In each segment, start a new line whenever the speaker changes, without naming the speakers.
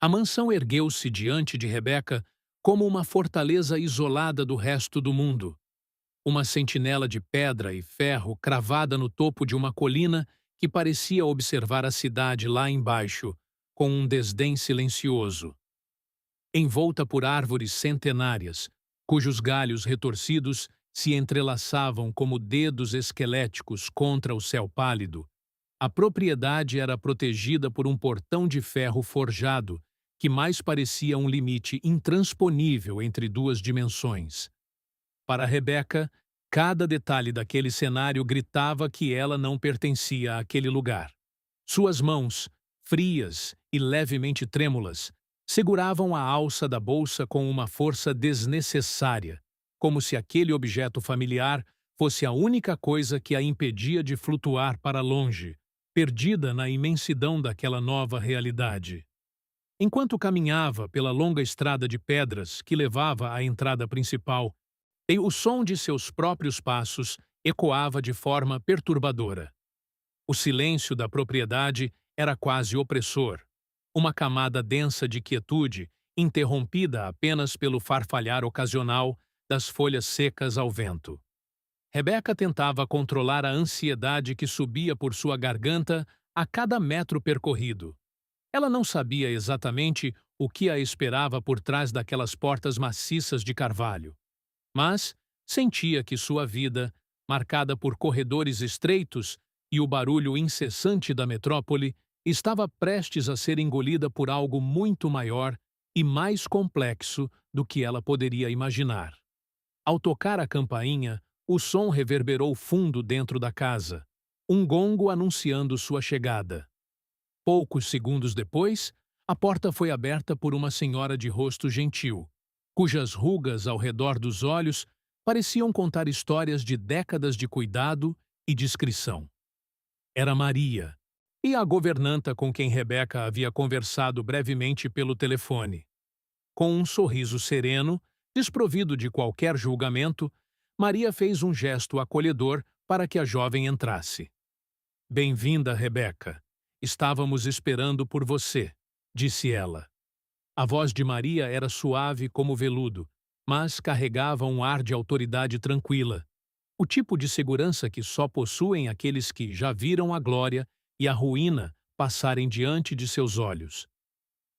A mansão ergueu-se diante de Rebeca como uma fortaleza isolada do resto do mundo. Uma sentinela de pedra e ferro cravada no topo de uma colina que parecia observar a cidade lá embaixo, com um desdém silencioso. Envolta por árvores centenárias, cujos galhos retorcidos se entrelaçavam como dedos esqueléticos contra o céu pálido, a propriedade era protegida por um portão de ferro forjado, que mais parecia um limite intransponível entre duas dimensões. Para Rebeca, cada detalhe daquele cenário gritava que ela não pertencia àquele lugar. Suas mãos, frias e levemente trêmulas, seguravam a alça da bolsa com uma força desnecessária, como se aquele objeto familiar fosse a única coisa que a impedia de flutuar para longe, perdida na imensidão daquela nova realidade. Enquanto caminhava pela longa estrada de pedras que levava à entrada principal, e o som de seus próprios passos ecoava de forma perturbadora. O silêncio da propriedade era quase opressor, uma camada densa de quietude, interrompida apenas pelo farfalhar ocasional das folhas secas ao vento. Rebeca tentava controlar a ansiedade que subia por sua garganta a cada metro percorrido. Ela não sabia exatamente o que a esperava por trás daquelas portas maciças de carvalho, mas sentia que sua vida, marcada por corredores estreitos e o barulho incessante da metrópole, estava prestes a ser engolida por algo muito maior e mais complexo do que ela poderia imaginar. Ao tocar a campainha, o som reverberou fundo dentro da casa, um gongo anunciando sua chegada. Poucos segundos depois, a porta foi aberta por uma senhora de rosto gentil, cujas rugas ao redor dos olhos pareciam contar histórias de décadas de cuidado e discrição. Era Maria, e a governanta com quem Rebeca havia conversado brevemente pelo telefone. Com um sorriso sereno, desprovido de qualquer julgamento, Maria fez um gesto acolhedor para que a jovem entrasse. "Bem-vinda, Rebeca. Estávamos esperando por você", disse ela. A voz de Maria era suave como veludo, mas carregava um ar de autoridade tranquila, o tipo de segurança que só possuem aqueles que já viram a glória e a ruína passarem diante de seus olhos.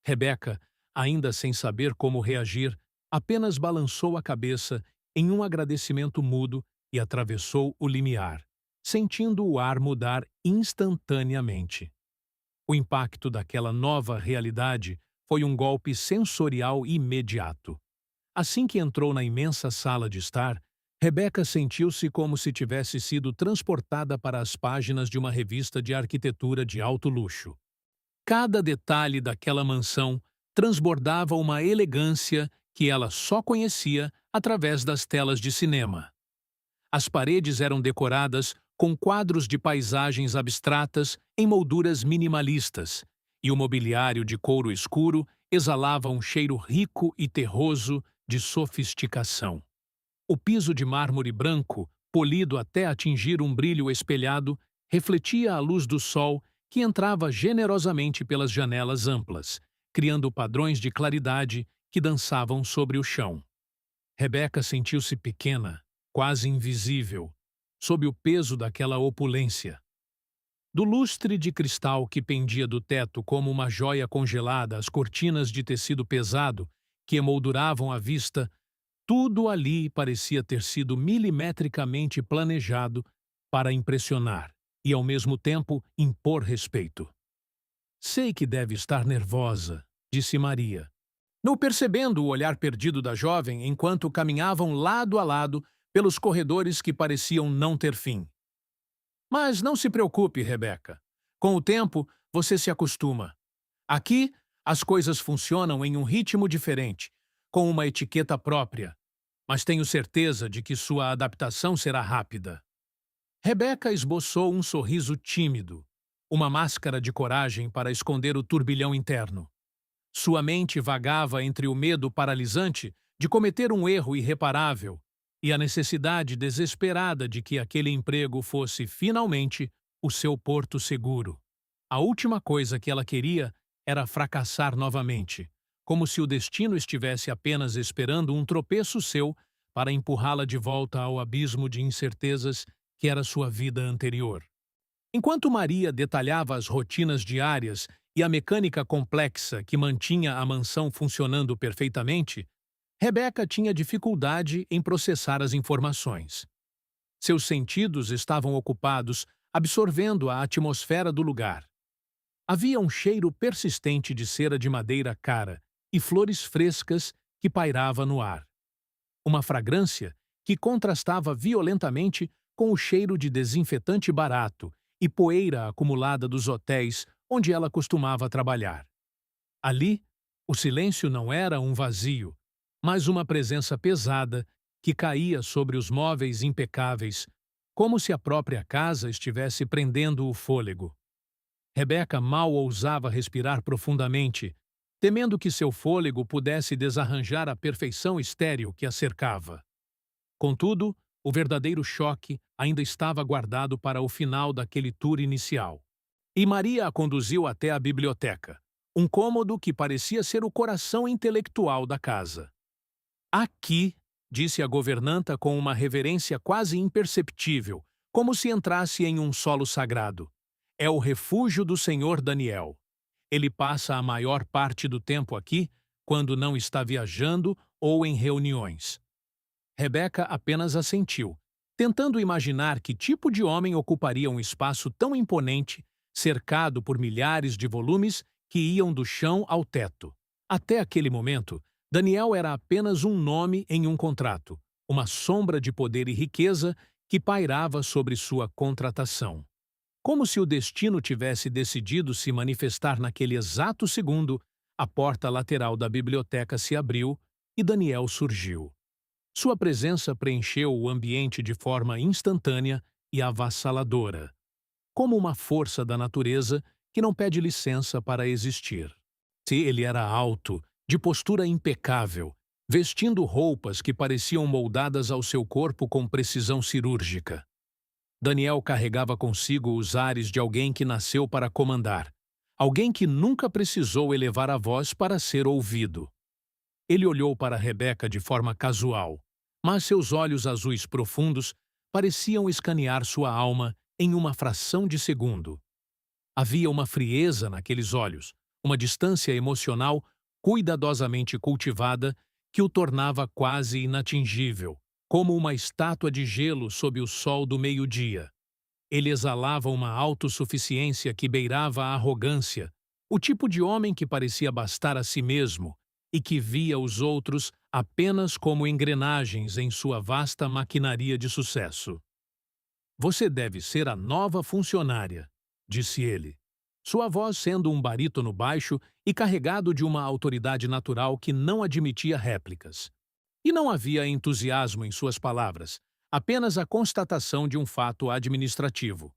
Rebeca, ainda sem saber como reagir, apenas balançou a cabeça em um agradecimento mudo e atravessou o limiar, sentindo o ar mudar instantaneamente. O impacto daquela nova realidade foi um golpe sensorial imediato. Assim que entrou na imensa sala de estar, Rebeca sentiu-se como se tivesse sido transportada para as páginas de uma revista de arquitetura de alto luxo. Cada detalhe daquela mansão transbordava uma elegância que ela só conhecia através das telas de cinema. As paredes eram decoradas com quadros de paisagens abstratas em molduras minimalistas, e o mobiliário de couro escuro exalava um cheiro rico e terroso de sofisticação. O piso de mármore branco, polido até atingir um brilho espelhado, refletia a luz do sol que entrava generosamente pelas janelas amplas, criando padrões de claridade que dançavam sobre o chão. Rebeca sentiu-se pequena, quase invisível, sob o peso daquela opulência. Do lustre de cristal que pendia do teto como uma joia congelada às cortinas de tecido pesado que emolduravam a vista, tudo ali parecia ter sido milimetricamente planejado para impressionar e, ao mesmo tempo, impor respeito. "Sei que deve estar nervosa", disse Maria, não percebendo o olhar perdido da jovem enquanto caminhavam lado a lado pelos corredores que pareciam não ter fim. "Mas não se preocupe, Rebeca. Com o tempo, você se acostuma. Aqui, as coisas funcionam em um ritmo diferente, com uma etiqueta própria, mas tenho certeza de que sua adaptação será rápida." Rebeca esboçou um sorriso tímido, uma máscara de coragem para esconder o turbilhão interno. Sua mente vagava entre o medo paralisante de cometer um erro irreparável e a necessidade desesperada de que aquele emprego fosse, finalmente, o seu porto seguro. A última coisa que ela queria era fracassar novamente, como se o destino estivesse apenas esperando um tropeço seu para empurrá-la de volta ao abismo de incertezas que era sua vida anterior. Enquanto Maria detalhava as rotinas diárias e a mecânica complexa que mantinha a mansão funcionando perfeitamente, Rebeca tinha dificuldade em processar as informações. Seus sentidos estavam ocupados absorvendo a atmosfera do lugar. Havia um cheiro persistente de cera de madeira cara e flores frescas que pairava no ar. Uma fragrância que contrastava violentamente com o cheiro de desinfetante barato e poeira acumulada dos hotéis onde ela costumava trabalhar. Ali, o silêncio não era um vazio, mas uma presença pesada que caía sobre os móveis impecáveis, como se a própria casa estivesse prendendo o fôlego. Rebeca mal ousava respirar profundamente, temendo que seu fôlego pudesse desarranjar a perfeição estéril que a cercava. Contudo, o verdadeiro choque ainda estava guardado para o final daquele tour inicial. E Maria a conduziu até a biblioteca, um cômodo que parecia ser o coração intelectual da casa. Aqui, disse a governanta com uma reverência quase imperceptível, como se entrasse em um solo sagrado. É o refúgio do Senhor Daniel. Ele passa a maior parte do tempo aqui, quando não está viajando ou em reuniões. Rebeca apenas assentiu, tentando imaginar que tipo de homem ocuparia um espaço tão imponente, cercado por milhares de volumes que iam do chão ao teto. Até aquele momento, Daniel era apenas um nome em um contrato, uma sombra de poder e riqueza que pairava sobre sua contratação. Como se o destino tivesse decidido se manifestar naquele exato segundo, a porta lateral da biblioteca se abriu e Daniel surgiu. Sua presença preencheu o ambiente de forma instantânea e avassaladora, como uma força da natureza que não pede licença para existir. Se ele era alto, de postura impecável, vestindo roupas que pareciam moldadas ao seu corpo com precisão cirúrgica. Daniel carregava consigo os ares de alguém que nasceu para comandar, alguém que nunca precisou elevar a voz para ser ouvido. Ele olhou para Rebeca de forma casual, mas seus olhos azuis profundos pareciam escanear sua alma em uma fração de segundo. Havia uma frieza naqueles olhos, uma distância emocional cuidadosamente cultivada que o tornava quase inatingível, como uma estátua de gelo sob o sol do meio-dia. Ele exalava uma autossuficiência que beirava a arrogância, o tipo de homem que parecia bastar a si mesmo e que via os outros apenas como engrenagens em sua vasta maquinaria de sucesso. "Você deve ser a nova funcionária", disse ele, sua voz sendo um barítono baixo e carregado de uma autoridade natural que não admitia réplicas. E não havia entusiasmo em suas palavras, apenas a constatação de um fato administrativo.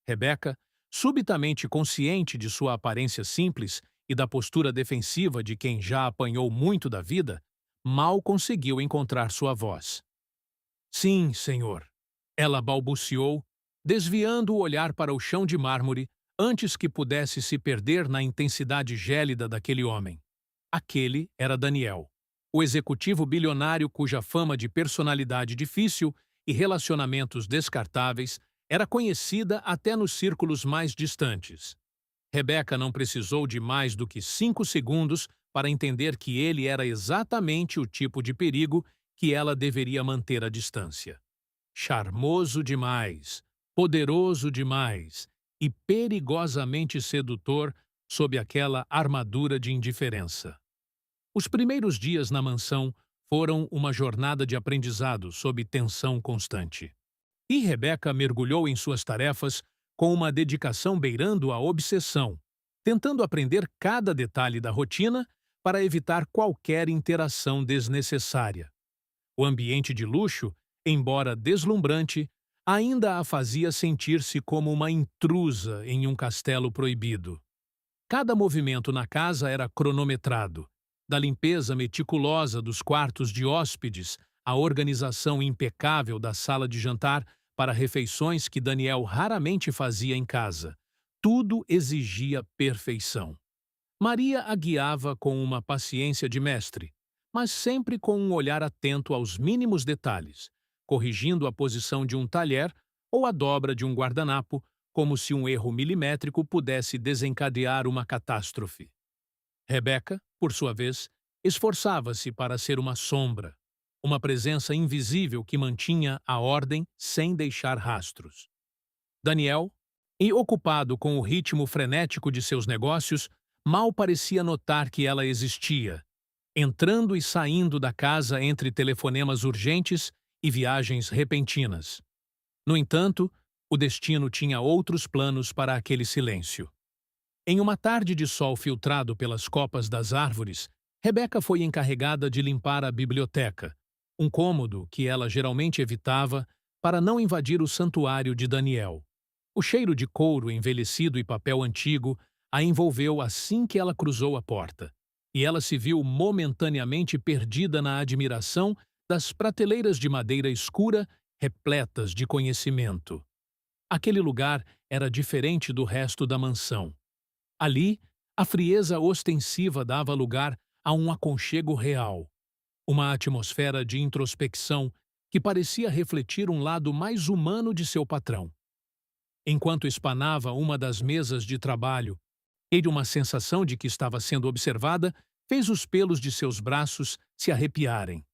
Rebeca, subitamente consciente de sua aparência simples e da postura defensiva de quem já apanhou muito da vida, mal conseguiu encontrar sua voz. "Sim, senhor", ela balbuciou, desviando o olhar para o chão de mármore antes que pudesse se perder na intensidade gélida daquele homem. Aquele era Daniel, o executivo bilionário cuja fama de personalidade difícil e relacionamentos descartáveis era conhecida até nos círculos mais distantes. Rebeca não precisou de mais do que 5 segundos para entender que ele era exatamente o tipo de perigo que ela deveria manter à distância. Charmoso demais, poderoso demais e perigosamente sedutor sob aquela armadura de indiferença. Os primeiros dias na mansão foram uma jornada de aprendizado sob tensão constante. E Rebeca mergulhou em suas tarefas com uma dedicação beirando a obsessão, tentando aprender cada detalhe da rotina para evitar qualquer interação desnecessária. O ambiente de luxo, embora deslumbrante, ainda a fazia sentir-se como uma intrusa em um castelo proibido. Cada movimento na casa era cronometrado, da limpeza meticulosa dos quartos de hóspedes à organização impecável da sala de jantar para refeições que Daniel raramente fazia em casa. Tudo exigia perfeição. Maria a guiava com uma paciência de mestre, mas sempre com um olhar atento aos mínimos detalhes, corrigindo a posição de um talher ou a dobra de um guardanapo, como se um erro milimétrico pudesse desencadear uma catástrofe. Rebeca, por sua vez, esforçava-se para ser uma sombra, uma presença invisível que mantinha a ordem sem deixar rastros. Daniel, e ocupado com o ritmo frenético de seus negócios, mal parecia notar que ela existia, entrando e saindo da casa entre telefonemas urgentes e viagens repentinas. No entanto, o destino tinha outros planos para aquele silêncio. Em uma tarde de sol filtrado pelas copas das árvores, Rebeca foi encarregada de limpar a biblioteca, um cômodo que ela geralmente evitava para não invadir o santuário de Daniel. O cheiro de couro envelhecido e papel antigo a envolveu assim que ela cruzou a porta, e ela se viu momentaneamente perdida na admiração das prateleiras de madeira escura repletas de conhecimento. Aquele lugar era diferente do resto da mansão. Ali, a frieza ostensiva dava lugar a um aconchego real, uma atmosfera de introspecção que parecia refletir um lado mais humano de seu patrão. Enquanto espanava uma das mesas de trabalho, teve uma sensação de que estava sendo observada, fez os pelos de seus braços se arrepiarem.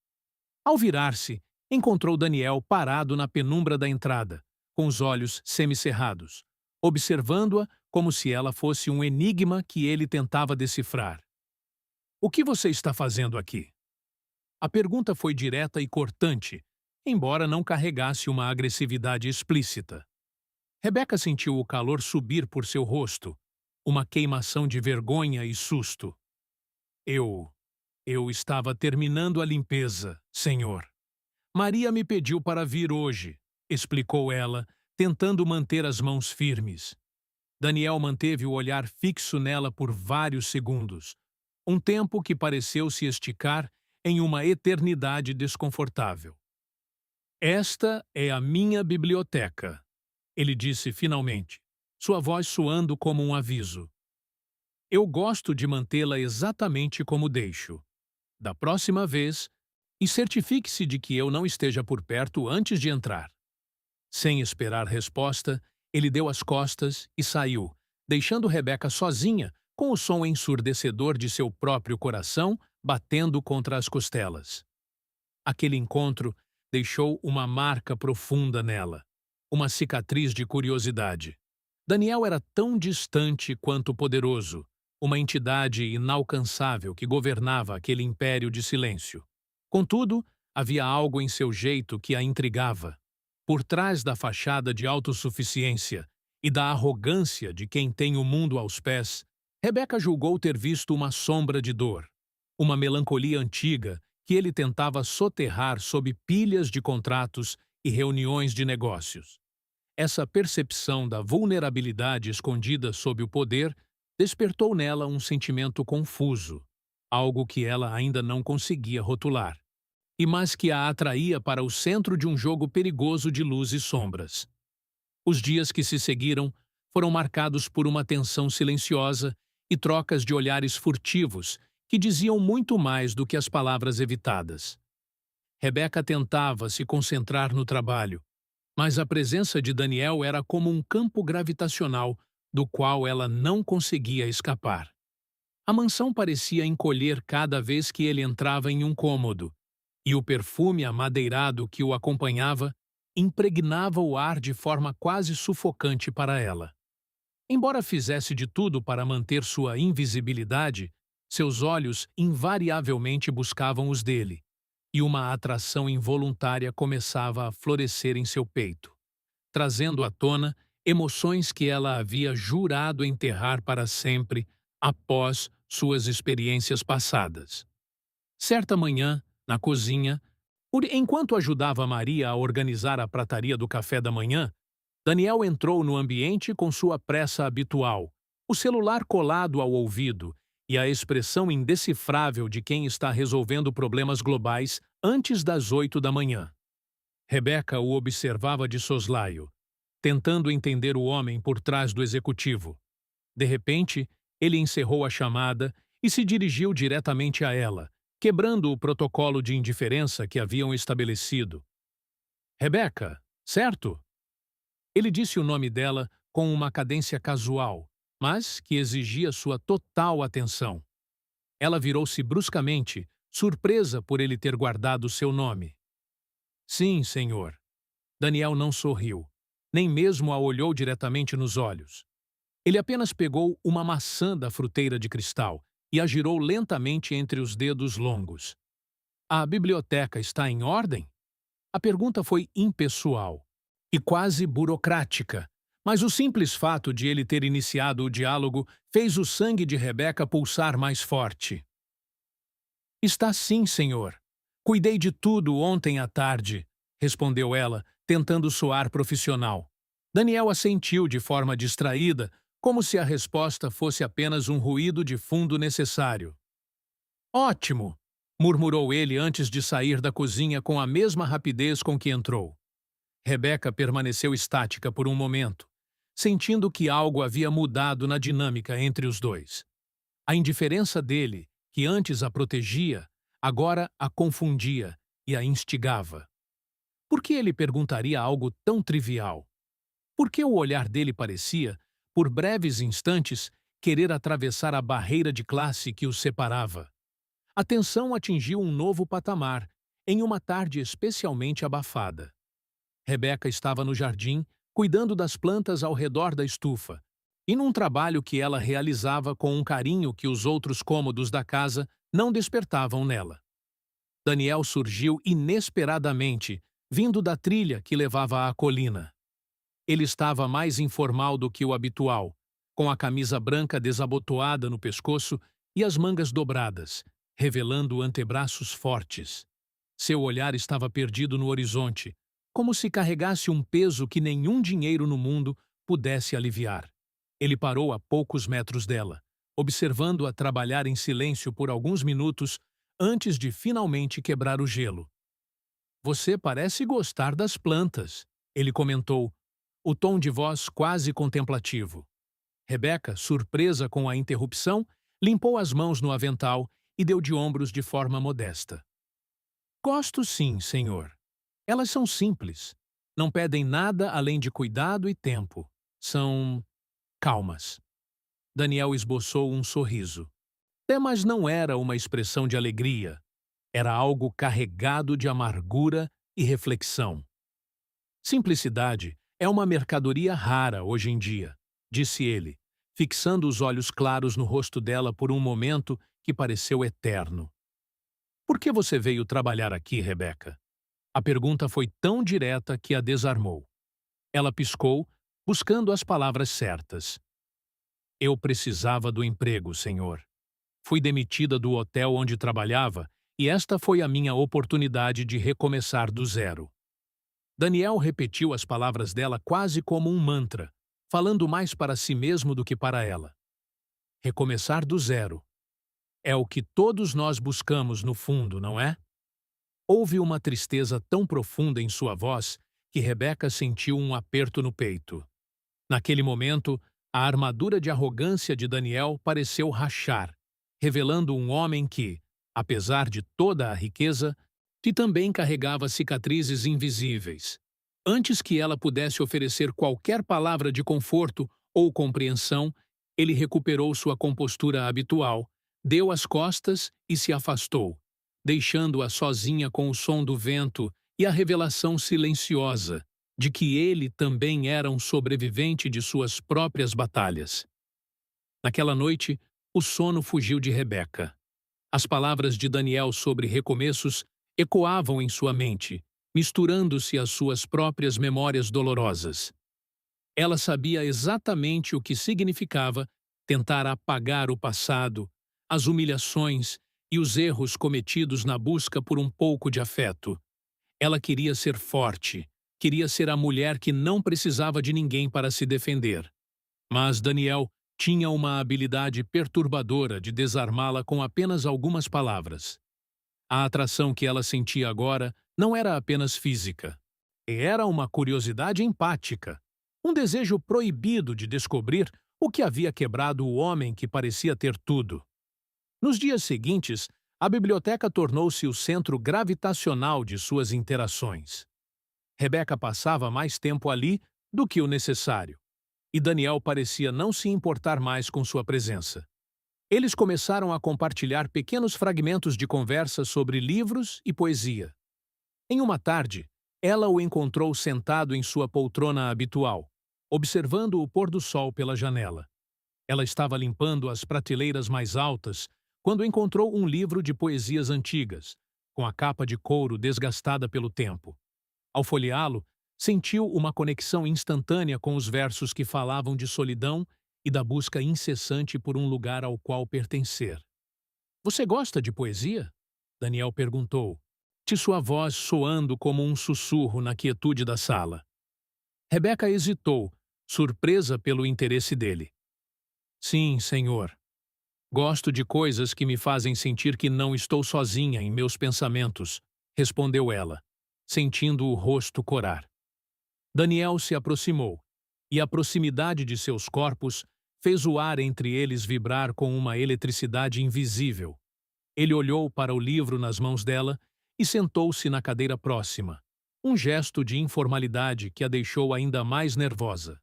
Ao virar-se, encontrou Daniel parado na penumbra da entrada, com os olhos semicerrados, observando-a como se ela fosse um enigma que ele tentava decifrar. "O que você está fazendo aqui?" A pergunta foi direta e cortante, embora não carregasse uma agressividade explícita. Rebeca sentiu o calor subir por seu rosto, uma queimação de vergonha e susto. Eu estava terminando a limpeza, senhor. Maria me pediu para vir hoje, explicou ela, tentando manter as mãos firmes. Daniel manteve o olhar fixo nela por vários segundos, um tempo que pareceu se esticar em uma eternidade desconfortável. "Esta é a minha biblioteca", ele disse finalmente, sua voz soando como um aviso. "Eu gosto de mantê-la exatamente como deixo. Da próxima vez, e certifique-se de que eu não esteja por perto antes de entrar." Sem esperar resposta, ele deu as costas e saiu, deixando Rebeca sozinha com o som ensurdecedor de seu próprio coração batendo contra as costelas. Aquele encontro deixou uma marca profunda nela, uma cicatriz de curiosidade. Daniel era tão distante quanto poderoso, uma entidade inalcançável que governava aquele império de silêncio. Contudo, havia algo em seu jeito que a intrigava. Por trás da fachada de autossuficiência e da arrogância de quem tem o mundo aos pés, Rebeca julgou ter visto uma sombra de dor, uma melancolia antiga que ele tentava soterrar sob pilhas de contratos e reuniões de negócios. Essa percepção da vulnerabilidade escondida sob o poder despertou nela um sentimento confuso, algo que ela ainda não conseguia rotular, mas que a atraía para o centro de um jogo perigoso de luz e sombras. Os dias que se seguiram foram marcados por uma tensão silenciosa e trocas de olhares furtivos que diziam muito mais do que as palavras evitadas. Rebeca tentava se concentrar no trabalho, mas a presença de Daniel era como um campo gravitacional do qual ela não conseguia escapar. A mansão parecia encolher cada vez que ele entrava em um cômodo, e o perfume amadeirado que o acompanhava impregnava o ar de forma quase sufocante para ela. Embora fizesse de tudo para manter sua invisibilidade, seus olhos invariavelmente buscavam os dele, e uma atração involuntária começava a florescer em seu peito, trazendo à tona emoções que ela havia jurado enterrar para sempre após suas experiências passadas. Certa manhã, na cozinha, enquanto ajudava Maria a organizar a prataria do café da manhã, Daniel entrou no ambiente com sua pressa habitual, o celular colado ao ouvido e a expressão indecifrável de quem está resolvendo problemas globais antes das 8 da manhã. Rebeca o observava de soslaio, tentando entender o homem por trás do executivo. De repente, Ele encerrou a chamada e se dirigiu diretamente a ela, quebrando o protocolo de indiferença que haviam estabelecido. Rebecca, certo? Ele disse o nome dela com uma cadência casual, mas que exigia sua total atenção. Ela virou-se bruscamente, surpresa por ele ter guardado seu nome. Sim, senhor. Daniel não sorriu, nem mesmo a olhou diretamente nos olhos. Ele apenas pegou uma maçã da fruteira de cristal e a girou lentamente entre os dedos longos. A biblioteca está em ordem? A pergunta foi impessoal e quase burocrática, mas o simples fato de ele ter iniciado o diálogo fez o sangue de Rebeca pulsar mais forte. Está sim, senhor. Cuidei de tudo ontem à tarde, respondeu ela, tentando soar profissional. Daniel assentiu de forma distraída, como se a resposta fosse apenas um ruído de fundo necessário. Ótimo! Murmurou ele antes de sair da cozinha com a mesma rapidez com que entrou. Rebeca permaneceu estática por um momento, sentindo que algo havia mudado na dinâmica entre os dois. A indiferença dele, que antes a protegia, agora a confundia e a instigava. Por que ele perguntaria algo tão trivial? Por que o olhar dele parecia, por breves instantes, querer atravessar a barreira de classe que os separava? A tensão atingiu um novo patamar, em uma tarde especialmente abafada. Rebeca estava no jardim, cuidando das plantas ao redor da estufa, e num trabalho que ela realizava com um carinho que os outros cômodos da casa não despertavam nela. Daniel surgiu inesperadamente, vindo da trilha que levava à colina. Ele estava mais informal do que o habitual, com a camisa branca desabotoada no pescoço e as mangas dobradas, revelando antebraços fortes. Seu olhar estava perdido no horizonte, como se carregasse um peso que nenhum dinheiro no mundo pudesse aliviar. Ele parou a poucos metros dela, observando-a trabalhar em silêncio por alguns minutos antes de finalmente quebrar o gelo. Você parece gostar das plantas, ele comentou, o tom de voz quase contemplativo. Rebeca, surpresa com a interrupção, limpou as mãos no avental e deu de ombros de forma modesta. Gosto sim, senhor. Elas são simples. Não pedem nada além de cuidado e tempo. São calmas. Daniel esboçou um sorriso. Mas não era uma expressão de alegria. Era algo carregado de amargura e reflexão. Simplicidade é uma mercadoria rara hoje em dia, disse ele, fixando os olhos claros no rosto dela por um momento que pareceu eterno. Por que você veio trabalhar aqui, Rebeca? A pergunta foi tão direta que a desarmou. Ela piscou, buscando as palavras certas. Eu precisava do emprego, senhor. Fui demitida do hotel onde trabalhava e esta foi a minha oportunidade de recomeçar do zero. Daniel repetiu as palavras dela quase como um mantra, falando mais para si mesmo do que para ela. Recomeçar do zero. É o que todos nós buscamos no fundo, não é? Houve uma tristeza tão profunda em sua voz que Rebeca sentiu um aperto no peito. Naquele momento, a armadura de arrogância de Daniel pareceu rachar, revelando um homem que, apesar de toda a riqueza, também carregava cicatrizes invisíveis. Antes que ela pudesse oferecer qualquer palavra de conforto ou compreensão, ele recuperou sua compostura habitual, deu as costas e se afastou, deixando-a sozinha com o som do vento e a revelação silenciosa de que ele também era um sobrevivente de suas próprias batalhas. Naquela noite, o sono fugiu de Rebeca. As palavras de Daniel sobre recomeços ecoavam em sua mente, misturando-se às suas próprias memórias dolorosas. Ela sabia exatamente o que significava tentar apagar o passado, as humilhações e os erros cometidos na busca por um pouco de afeto. Ela queria ser forte, queria ser a mulher que não precisava de ninguém para se defender. Mas Daniel tinha uma habilidade perturbadora de desarmá-la com apenas algumas palavras. A atração que ela sentia agora não era apenas física. Era uma curiosidade empática, um desejo proibido de descobrir O que havia quebrado o homem que parecia ter tudo? Nos dias seguintes, a biblioteca tornou-se o centro gravitacional de suas interações. Rebeca passava mais tempo ali do que o necessário, e Daniel parecia não se importar mais com sua presença. Eles começaram a compartilhar pequenos fragmentos de conversa sobre livros e poesia. Em uma tarde, ela o encontrou sentado em sua poltrona habitual, observando o pôr do sol pela janela. Ela estava limpando as prateleiras mais altas quando encontrou um livro de poesias antigas, com a capa de couro desgastada pelo tempo. Ao folheá-lo, sentiu uma conexão instantânea com os versos que falavam de solidão e da busca incessante por um lugar ao qual pertencer. "Você gosta de poesia?" Daniel perguntou, de sua voz soando como um sussurro na quietude da sala. Rebeca hesitou, surpresa pelo interesse dele. "Sim, senhor. Gosto de coisas que me fazem sentir que não estou sozinha em meus pensamentos", respondeu ela, sentindo o rosto corar. Daniel se aproximou, e a proximidade de seus corpos fez o ar entre eles vibrar com uma eletricidade invisível. Ele olhou para o livro nas mãos dela e sentou-se na cadeira próxima, um gesto de informalidade que a deixou ainda mais nervosa.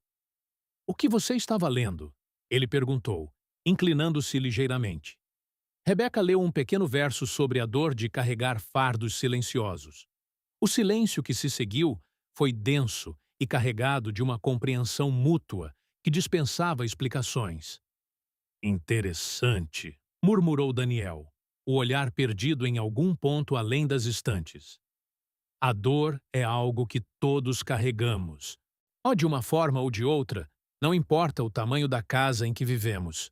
"O que você estava lendo?" ele perguntou, inclinando-se ligeiramente. Rebeca leu um pequeno verso sobre a dor de carregar fardos silenciosos. O silêncio que se seguiu foi denso e carregado de uma compreensão mútua que dispensava explicações. "Interessante", murmurou Daniel, o olhar perdido em algum ponto além das estantes. "A dor é algo que todos carregamos. Ou de uma forma ou de outra, não importa o tamanho da casa em que vivemos."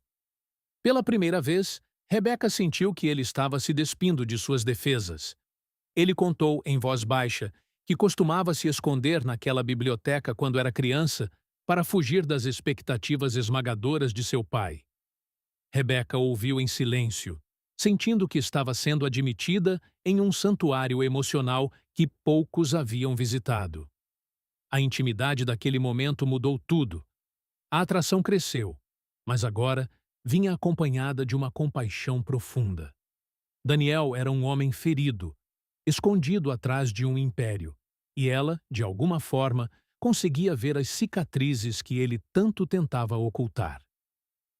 Pela primeira vez, Rebeca sentiu que ele estava se despindo de suas defesas. Ele contou em voz baixa que costumava se esconder naquela biblioteca quando era criança para fugir das expectativas esmagadoras de seu pai. Rebeca ouviu em silêncio, sentindo que estava sendo admitida em um santuário emocional que poucos haviam visitado. A intimidade daquele momento mudou tudo. A atração cresceu, mas agora vinha acompanhada de uma compaixão profunda. Daniel era um homem ferido, escondido atrás de um império, e ela, de alguma forma, conseguia ver as cicatrizes que ele tanto tentava ocultar.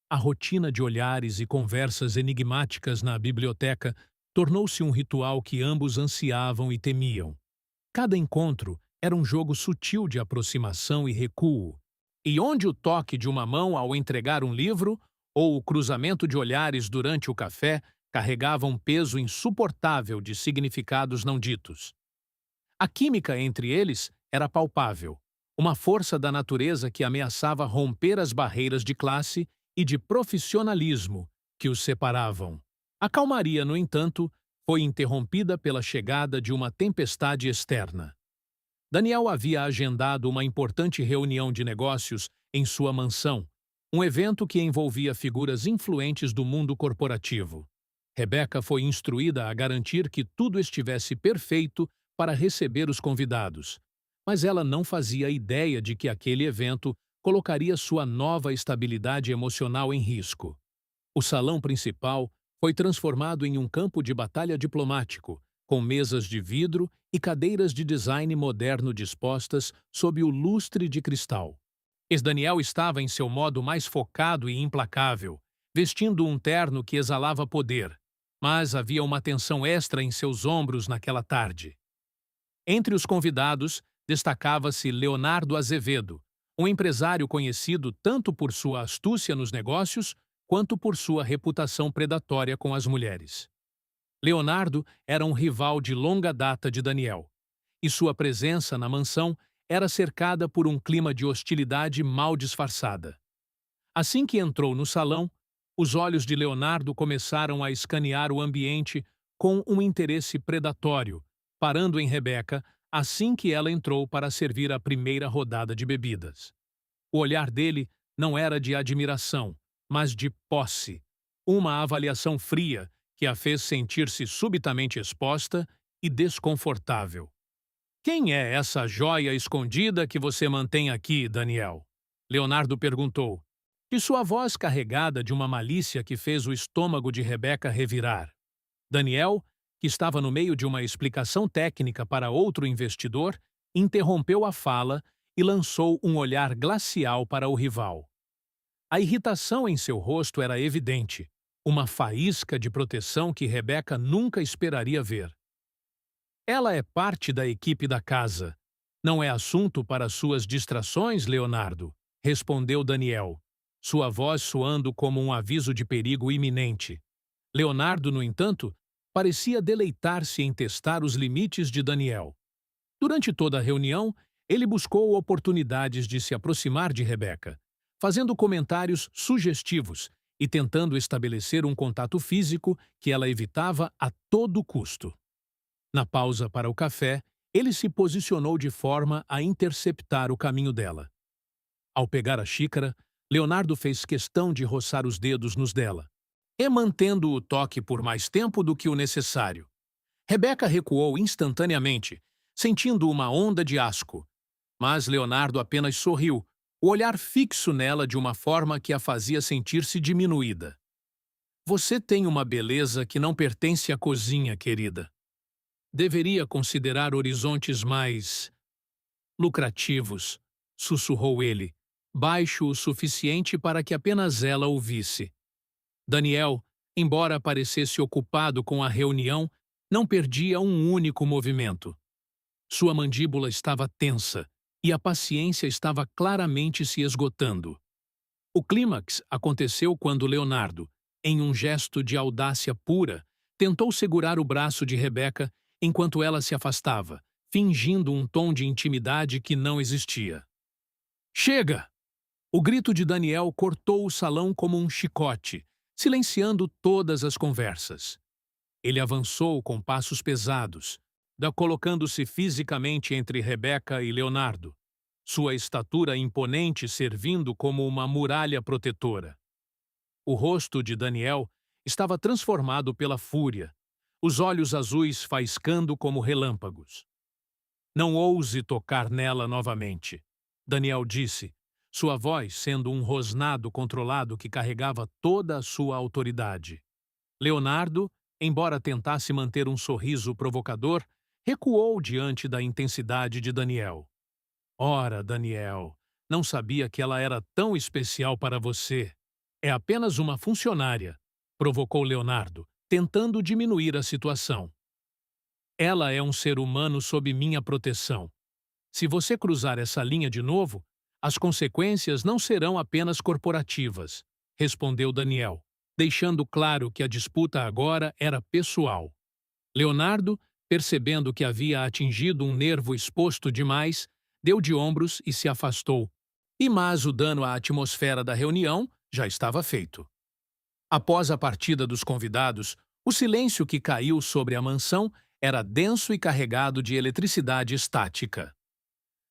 A rotina de olhares e conversas enigmáticas na biblioteca tornou-se um ritual que ambos ansiavam e temiam. Cada encontro era um jogo sutil de aproximação e recuo, e onde o toque de uma mão ao entregar um livro ou o cruzamento de olhares durante o café carregavam um peso insuportável de significados não ditos. A química entre eles era palpável, uma força da natureza que ameaçava romper as barreiras de classe e de profissionalismo que os separavam. A calmaria, no entanto, foi interrompida pela chegada de uma tempestade externa. Daniel havia agendado uma importante reunião de negócios em sua mansão, um evento que envolvia figuras influentes do mundo corporativo. Rebeca foi instruída a garantir que tudo estivesse perfeito para receber os convidados, mas ela não fazia ideia de que aquele evento colocaria sua nova estabilidade emocional em risco. O salão principal foi transformado em um campo de batalha diplomático, com mesas de vidro e cadeiras de design moderno dispostas sob o lustre de cristal. Daniel estava em seu modo mais focado e implacável, vestindo um terno que exalava poder, mas havia uma tensão extra em seus ombros naquela tarde. Entre os convidados, destacava-se Leonardo Azevedo, um empresário conhecido tanto por sua astúcia nos negócios quanto por sua reputação predatória com as mulheres. Leonardo era um rival de longa data de Daniel, e sua presença na mansão era cercada por um clima de hostilidade mal disfarçada. Assim que entrou no salão, os olhos de Leonardo começaram a escanear o ambiente com um interesse predatório, parando em Rebeca assim que ela entrou para servir a primeira rodada de bebidas. O olhar dele não era de admiração, mas de posse, uma avaliação fria que a fez sentir-se subitamente exposta e desconfortável. "Quem é essa joia escondida que você mantém aqui, Daniel?" Leonardo perguntou, de sua voz carregada de uma malícia que fez o estômago de Rebeca revirar. Daniel, que estava no meio de uma explicação técnica para outro investidor, interrompeu a fala e lançou um olhar glacial para o rival. A irritação em seu rosto era evidente, uma faísca de proteção que Rebeca nunca esperaria ver. Ela é parte da equipe da casa. Não é assunto para suas distrações, Leonardo, respondeu Daniel, sua voz soando como um aviso de perigo iminente. Leonardo, no entanto, parecia deleitar-se em testar os limites de Daniel. Durante toda a reunião, ele buscou oportunidades de se aproximar de Rebeca, fazendo comentários sugestivos e tentando estabelecer um contato físico que ela evitava a todo custo. Na pausa para o café, ele se posicionou de forma a interceptar o caminho dela. Ao pegar a xícara, Leonardo fez questão de roçar os dedos nos dela, e mantendo o toque por mais tempo do que o necessário. Rebeca recuou instantaneamente, sentindo uma onda de asco. Mas Leonardo apenas sorriu, o olhar fixo nela de uma forma que a fazia sentir-se diminuída. Você tem uma beleza que não pertence à cozinha, querida. Deveria considerar horizontes mais lucrativos, sussurrou ele, baixo o suficiente para que apenas ela ouvisse. Daniel, embora parecesse ocupado com a reunião, não perdia um único movimento. Sua mandíbula estava tensa e a paciência estava claramente se esgotando. O clímax aconteceu quando Leonardo, em um gesto de audácia pura, tentou segurar o braço de Rebeca enquanto ela se afastava, fingindo um tom de intimidade que não existia. Chega! O grito de Daniel cortou o salão como um chicote, silenciando todas as conversas. Ele avançou com passos pesados, colocando-se fisicamente entre Rebeca e Leonardo, sua estatura imponente servindo como uma muralha protetora. O rosto de Daniel estava transformado pela fúria, os olhos azuis faiscando como relâmpagos. Não ouse tocar nela novamente, Daniel disse, sua voz sendo um rosnado controlado que carregava toda a sua autoridade. Leonardo, embora tentasse manter um sorriso provocador, recuou diante da intensidade de Daniel. Ora, Daniel, não sabia que ela era tão especial para você. É apenas uma funcionária, provocou Leonardo, tentando diminuir a situação. Ela é um ser humano sob minha proteção. Se você cruzar essa linha de novo, as consequências não serão apenas corporativas, respondeu Daniel, deixando claro que a disputa agora era pessoal. Leonardo, percebendo que havia atingido um nervo exposto demais, deu de ombros e se afastou. Mas o dano à atmosfera da reunião já estava feito. Após a partida dos convidados, o silêncio que caiu sobre a mansão era denso e carregado de eletricidade estática.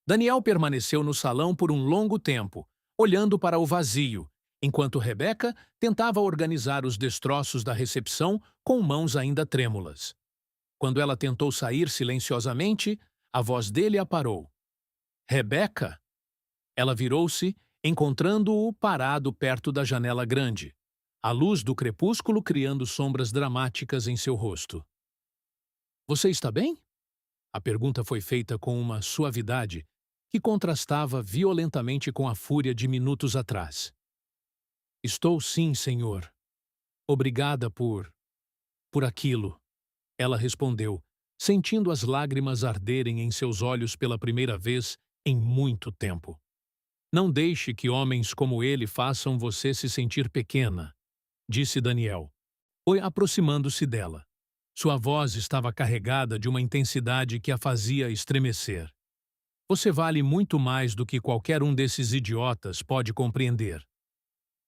Daniel permaneceu no salão por um longo tempo, olhando para o vazio, enquanto Rebeca tentava organizar os destroços da recepção com mãos ainda trêmulas. Quando ela tentou sair silenciosamente, a voz dele a parou. Rebeca? Ela virou-se, encontrando-o parado perto da janela grande, a luz do crepúsculo criando sombras dramáticas em seu rosto. Você está bem? A pergunta foi feita com uma suavidade que contrastava violentamente com a fúria de minutos atrás. Estou sim, senhor. Obrigada por aquilo. Ela respondeu, sentindo as lágrimas arderem em seus olhos pela primeira vez em muito tempo. Não deixe que homens como ele façam você se sentir pequena, disse Daniel, aproximando-se dela. Sua voz estava carregada de uma intensidade que a fazia estremecer. Você vale muito mais do que qualquer um desses idiotas pode compreender.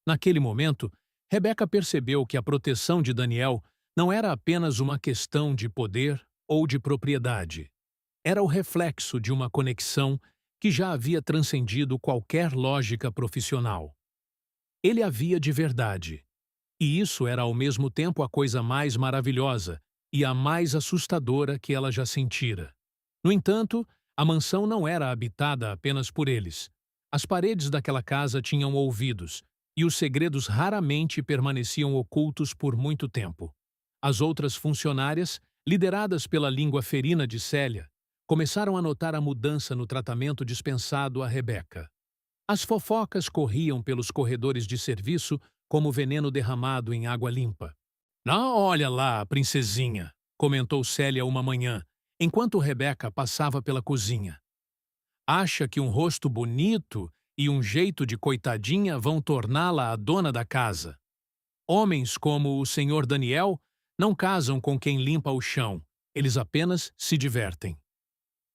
Naquele momento, Rebeca percebeu que a proteção de Daniel não era apenas uma questão de poder ou de propriedade. Era o reflexo de uma conexão que já havia transcendido qualquer lógica profissional. Ele havia de verdade. E isso era ao mesmo tempo a coisa mais maravilhosa e a mais assustadora que ela já sentira. No entanto, a mansão não era habitada apenas por eles. As paredes daquela casa tinham ouvidos, e os segredos raramente permaneciam ocultos por muito tempo. As outras funcionárias, lideradas pela língua ferina de Célia, começaram a notar a mudança no tratamento dispensado a Rebeca. As fofocas corriam pelos corredores de serviço como veneno derramado em água limpa. "Ah, olha lá, princesinha", comentou Célia uma manhã, enquanto Rebeca passava pela cozinha. "Acha que um rosto bonito e um jeito de coitadinha vão torná-la a dona da casa? Homens como o senhor Daniel não casam com quem limpa o chão, eles apenas se divertem."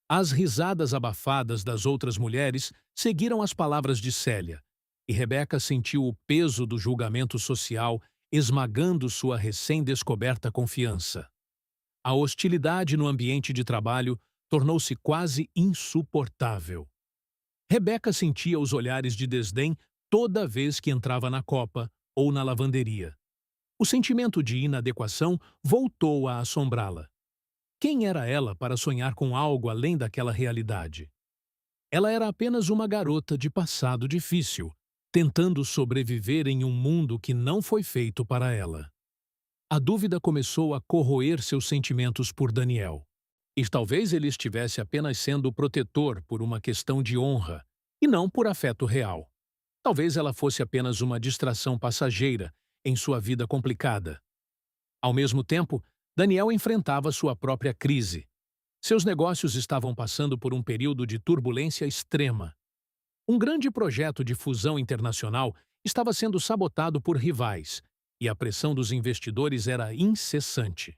As risadas abafadas das outras mulheres seguiram as palavras de Célia, e Rebeca sentiu o peso do julgamento social esmagando sua recém-descoberta confiança. A hostilidade no ambiente de trabalho tornou-se quase insuportável. Rebeca sentia os olhares de desdém toda vez que entrava na copa ou na lavanderia. O sentimento de inadequação voltou a assombrá-la. Quem era ela para sonhar com algo além daquela realidade? Ela era apenas uma garota de passado difícil, tentando sobreviver em um mundo que não foi feito para ela. A dúvida começou a corroer seus sentimentos por Daniel. E talvez ele estivesse apenas sendo protetor por uma questão de honra, e não por afeto real. Talvez ela fosse apenas uma distração passageira em sua vida complicada. Ao mesmo tempo, Daniel enfrentava sua própria crise. Seus negócios estavam passando por um período de turbulência extrema. Um grande projeto de fusão internacional estava sendo sabotado por rivais, e a pressão dos investidores era incessante.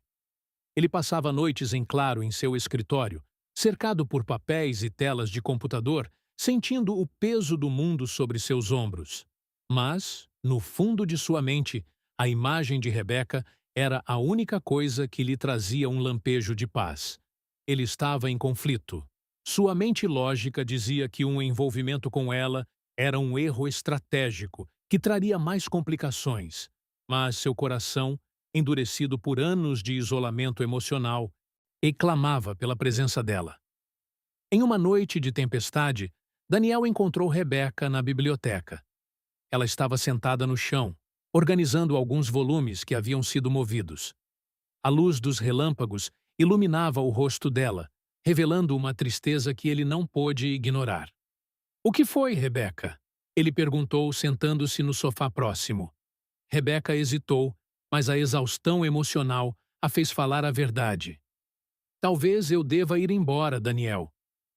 Ele passava noites em claro em seu escritório, cercado por papéis e telas de computador, sentindo o peso do mundo sobre seus ombros. Mas, no fundo de sua mente, a imagem de Rebeca era a única coisa que lhe trazia um lampejo de paz. Ele estava em conflito. Sua mente lógica dizia que um envolvimento com ela era um erro estratégico que traria mais complicações, mas seu coração, endurecido por anos de isolamento emocional, clamava pela presença dela. Em uma noite de tempestade, Daniel encontrou Rebeca na biblioteca. Ela estava sentada no chão, organizando alguns volumes que haviam sido movidos. A luz dos relâmpagos iluminava o rosto dela, revelando uma tristeza que ele não pôde ignorar. "O que foi, Rebeca?" ele perguntou, sentando-se no sofá próximo. Rebeca hesitou, mas a exaustão emocional a fez falar a verdade. "Talvez eu deva ir embora, Daniel.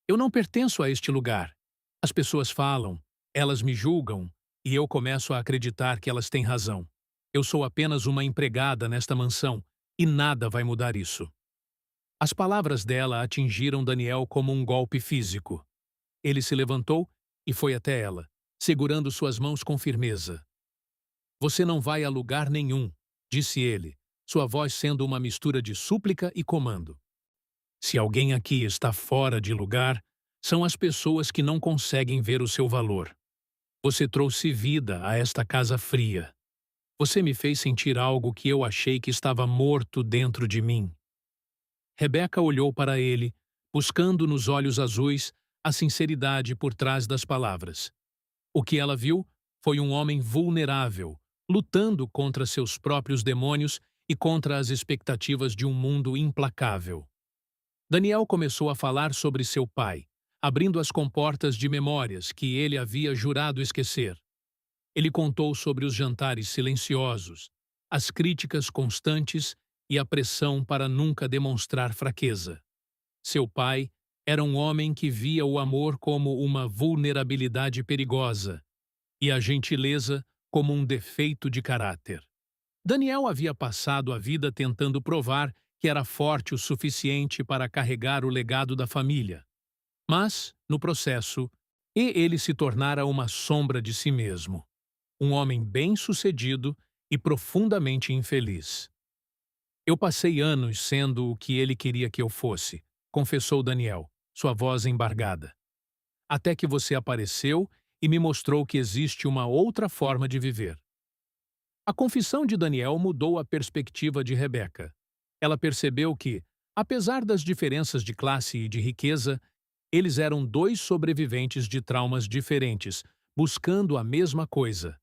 Eu não pertenço a este lugar. As pessoas falam, elas me julgam, e eu começo a acreditar que elas têm razão. Eu sou apenas uma empregada nesta mansão, e nada vai mudar isso." As palavras dela atingiram Daniel como um golpe físico. Ele se levantou e foi até ela, segurando suas mãos com firmeza. "Você não vai a lugar nenhum", disse ele, sua voz sendo uma mistura de súplica e comando. "Se alguém aqui está fora de lugar, são as pessoas que não conseguem ver o seu valor. Você trouxe vida a esta casa fria. Você me fez sentir algo que eu achei que estava morto dentro de mim." Rebeca olhou para ele, buscando nos olhos azuis a sinceridade por trás das palavras. O que ela viu foi um homem vulnerável, lutando contra seus próprios demônios e contra as expectativas de um mundo implacável. Daniel começou a falar sobre seu pai, abrindo as comportas de memórias que ele havia jurado esquecer. Ele contou sobre os jantares silenciosos, as críticas constantes e a pressão para nunca demonstrar fraqueza. Seu pai era um homem que via o amor como uma vulnerabilidade perigosa e a gentileza como um defeito de caráter. Daniel havia passado a vida tentando provar que era forte o suficiente para carregar o legado da família. Mas, no processo, ele se tornara uma sombra de si mesmo. Um homem bem-sucedido e profundamente infeliz. "Eu passei anos sendo o que ele queria que eu fosse", confessou Daniel, sua voz embargada. "Até que você apareceu e me mostrou que existe uma outra forma de viver." A confissão de Daniel mudou a perspectiva de Rebeca. Ela percebeu que, apesar das diferenças de classe e de riqueza, eles eram dois sobreviventes de traumas diferentes, buscando a mesma coisa: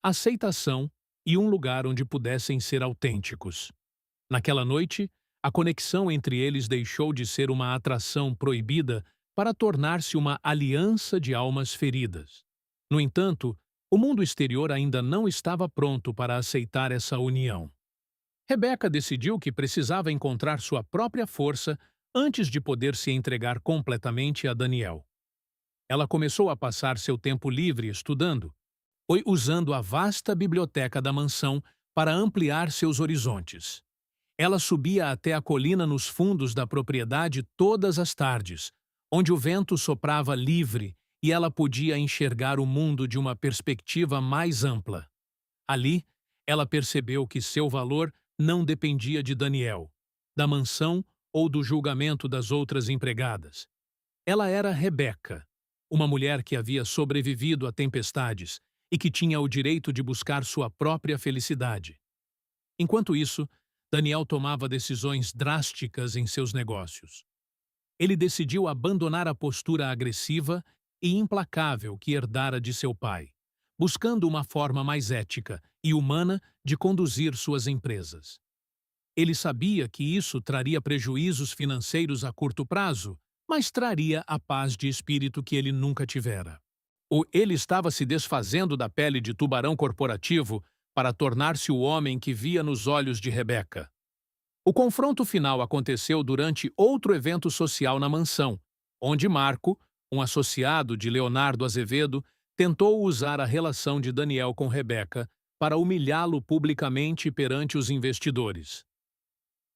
aceitação e um lugar onde pudessem ser autênticos. Naquela noite, a conexão entre eles deixou de ser uma atração proibida para tornar-se uma aliança de almas feridas. No entanto, o mundo exterior ainda não estava pronto para aceitar essa união. Rebeca decidiu que precisava encontrar sua própria força antes de poder se entregar completamente a Daniel. Ela começou a passar seu tempo livre estudando, usando a vasta biblioteca da mansão para ampliar seus horizontes. Ela subia até a colina nos fundos da propriedade todas as tardes, onde o vento soprava livre e ela podia enxergar o mundo de uma perspectiva mais ampla. Ali, ela percebeu que seu valor não dependia de Daniel, da mansão ou do julgamento das outras empregadas. Ela era Rebeca, uma mulher que havia sobrevivido a tempestades e que tinha o direito de buscar sua própria felicidade. Enquanto isso, Daniel tomava decisões drásticas em seus negócios. Ele decidiu abandonar a postura agressiva e implacável que herdara de seu pai, buscando uma forma mais ética e humana de conduzir suas empresas. Ele sabia que isso traria prejuízos financeiros a curto prazo, mas traria a paz de espírito que ele nunca tivera. Ele estava se desfazendo da pele de tubarão corporativo para tornar-se o homem que via nos olhos de Rebeca. O confronto final aconteceu durante outro evento social na mansão, onde Marco, um associado de Leonardo Azevedo, tentou usar a relação de Daniel com Rebeca para humilhá-lo publicamente perante os investidores.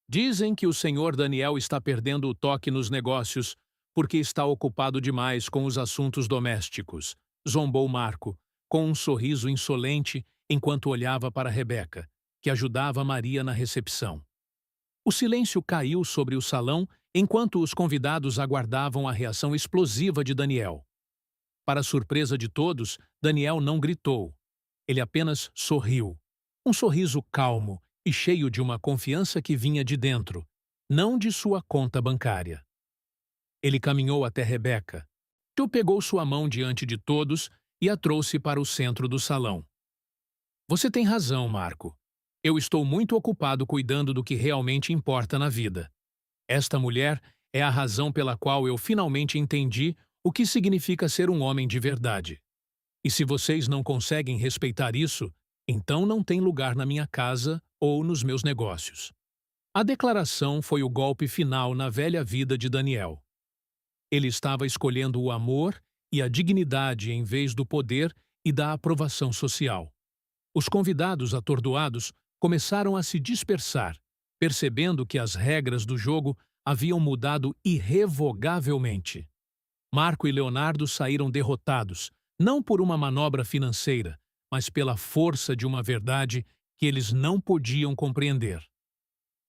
Dizem que o senhor Daniel está perdendo o toque nos negócios porque está ocupado demais com os assuntos domésticos, zombou Marco, com um sorriso insolente enquanto olhava para Rebeca, que ajudava Maria na recepção. O silêncio caiu sobre o salão enquanto os convidados aguardavam a reação explosiva de Daniel. Para surpresa de todos, Daniel não gritou. Ele apenas sorriu. Um sorriso calmo e cheio de uma confiança que vinha de dentro, não de sua conta bancária. Ele caminhou até Rebeca. Tu pegou sua mão diante de todos e a trouxe para o centro do salão. Você tem razão, Marco. Eu estou muito ocupado cuidando do que realmente importa na vida. Esta mulher é a razão pela qual eu finalmente entendi o que significa ser um homem de verdade. E se vocês não conseguem respeitar isso, então não tem lugar na minha casa ou nos meus negócios. A declaração foi o golpe final na velha vida de Daniel. Ele estava escolhendo o amor e a dignidade em vez do poder e da aprovação social. Os convidados atordoados começaram a se dispersar, percebendo que as regras do jogo haviam mudado irrevogavelmente. Marco e Leonardo saíram derrotados, não por uma manobra financeira, mas pela força de uma verdade que eles não podiam compreender.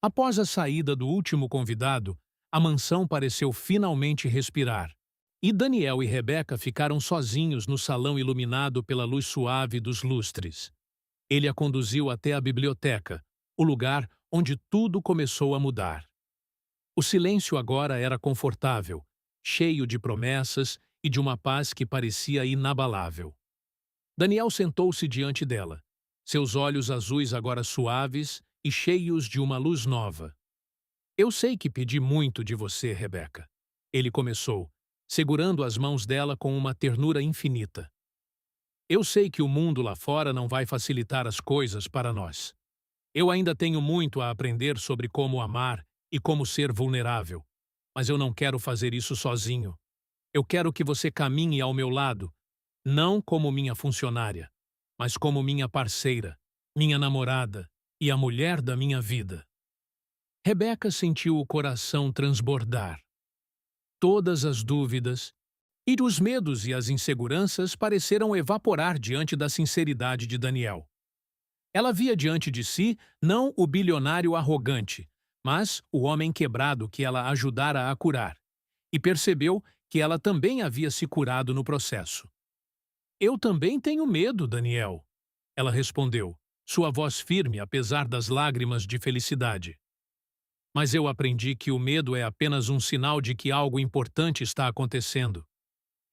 Após a saída do último convidado, a mansão pareceu finalmente respirar, e Daniel e Rebeca ficaram sozinhos no salão iluminado pela luz suave dos lustres. Ele a conduziu até a biblioteca, o lugar onde tudo começou a mudar. O silêncio agora era confortável, cheio de promessas e de uma paz que parecia inabalável. Daniel sentou-se diante dela, seus olhos azuis agora suaves e cheios de uma luz nova. Eu sei que pedi muito de você, Rebeca. Ele começou, segurando as mãos dela com uma ternura infinita. Eu sei que o mundo lá fora não vai facilitar as coisas para nós. Eu ainda tenho muito a aprender sobre como amar e como ser vulnerável, mas eu não quero fazer isso sozinho. Eu quero que você caminhe ao meu lado, não como minha funcionária, mas como minha parceira, minha namorada e a mulher da minha vida. Rebeca sentiu o coração transbordar. Todas as dúvidas e os medos e as inseguranças pareceram evaporar diante da sinceridade de Daniel. Ela via diante de si não o bilionário arrogante, mas o homem quebrado que ela ajudara a curar, e percebeu que ela também havia se curado no processo. Eu também tenho medo, Daniel, ela respondeu, sua voz firme apesar das lágrimas de felicidade. Mas eu aprendi que o medo é apenas um sinal de que algo importante está acontecendo.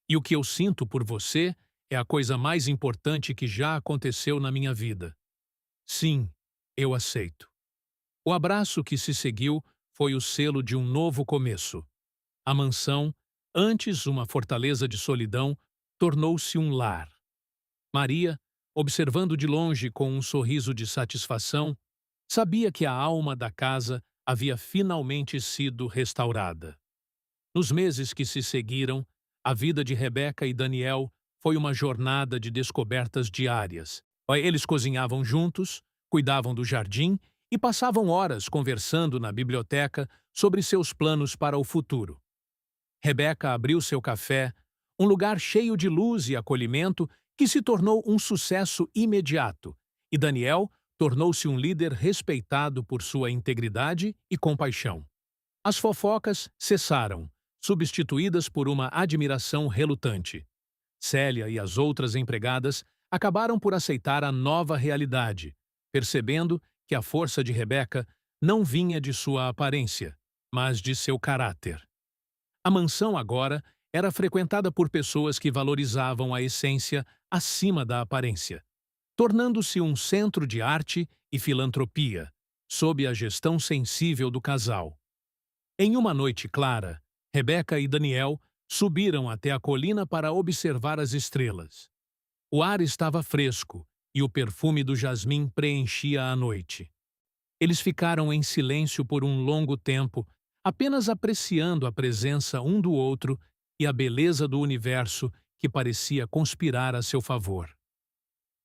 E o que eu sinto por você É a coisa mais importante que já aconteceu na minha vida. Sim, eu aceito. O abraço que se seguiu foi o selo de um novo começo. A mansão, antes uma fortaleza de solidão, tornou-se um lar. Maria, observando de longe com um sorriso de satisfação, sabia que a alma da casa havia finalmente sido restaurada. Nos meses que se seguiram, a vida de Rebeca e Daniel foi uma jornada de descobertas diárias. Eles cozinhavam juntos, cuidavam do jardim e passavam horas conversando na biblioteca sobre seus planos para o futuro. Rebeca abriu seu café, um lugar cheio de luz e acolhimento que se tornou um sucesso imediato, e Daniel tornou-se um líder respeitado por sua integridade e compaixão. As fofocas cessaram, substituídas por uma admiração relutante. Célia e as outras empregadas acabaram por aceitar a nova realidade, percebendo que a força de Rebeca não vinha de sua aparência, mas de seu caráter. A mansão agora era frequentada por pessoas que valorizavam a essência acima da aparência, tornando-se um centro de arte e filantropia, sob a gestão sensível do casal. Em uma noite clara, Rebeca e Daniel subiram até a colina para observar as estrelas. O ar estava fresco e o perfume do jasmim preenchia a noite. Eles ficaram em silêncio por um longo tempo, apenas apreciando a presença um do outro e a beleza do universo que parecia conspirar a seu favor.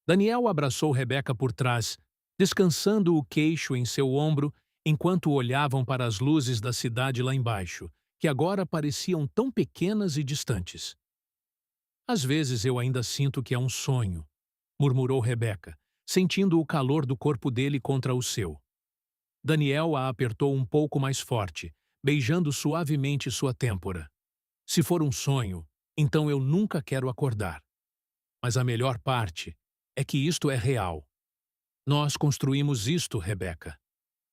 Daniel abraçou Rebeca por trás, descansando o queixo em seu ombro enquanto olhavam para as luzes da cidade lá embaixo, que agora pareciam tão pequenas e distantes. Às vezes eu ainda sinto que é um sonho, murmurou Rebeca, sentindo o calor do corpo dele contra o seu. Daniel a apertou um pouco mais forte, beijando suavemente sua têmpora. Se for um sonho, então eu nunca quero acordar. Mas a melhor parte é que isto é real. Nós construímos isto, Rebeca.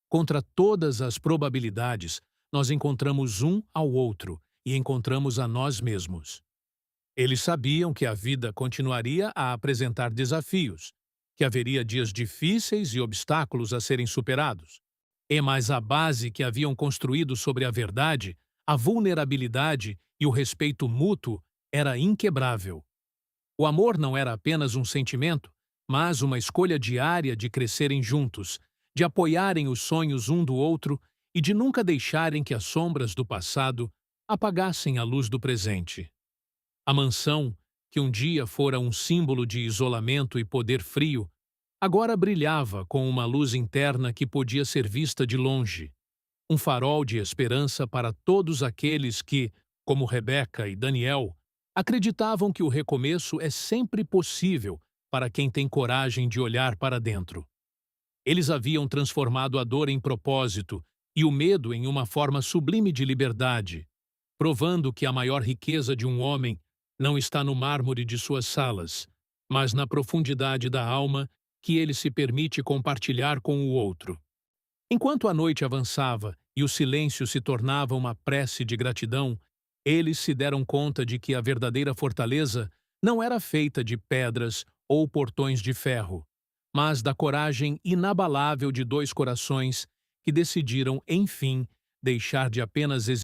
Contra todas as probabilidades, nós encontramos um ao outro e encontramos a nós mesmos. Eles sabiam que a vida continuaria a apresentar desafios, que haveria dias difíceis e obstáculos a serem superados. Mas a base que haviam construído sobre a verdade, a vulnerabilidade e o respeito mútuo era inquebrável. O amor não era apenas um sentimento, mas uma escolha diária de crescerem juntos, de apoiarem os sonhos um do outro e de nunca deixarem que as sombras do passado apagassem a luz do presente. A mansão, que um dia fora um símbolo de isolamento e poder frio, agora brilhava com uma luz interna que podia ser vista de longe, um farol de esperança para todos aqueles que, como Rebeca e Daniel, acreditavam que o recomeço é sempre possível para quem tem coragem de olhar para dentro. Eles haviam transformado a dor em propósito e o medo em uma forma sublime de liberdade, provando que a maior riqueza de um homem não está no mármore de suas salas, mas na profundidade da alma que ele se permite compartilhar com o outro. Enquanto a noite avançava e o silêncio se tornava uma prece de gratidão, eles se deram conta de que a verdadeira fortaleza não era feita de pedras ou portões de ferro, mas da coragem inabalável de dois corações que decidiram, enfim, deixar de apenas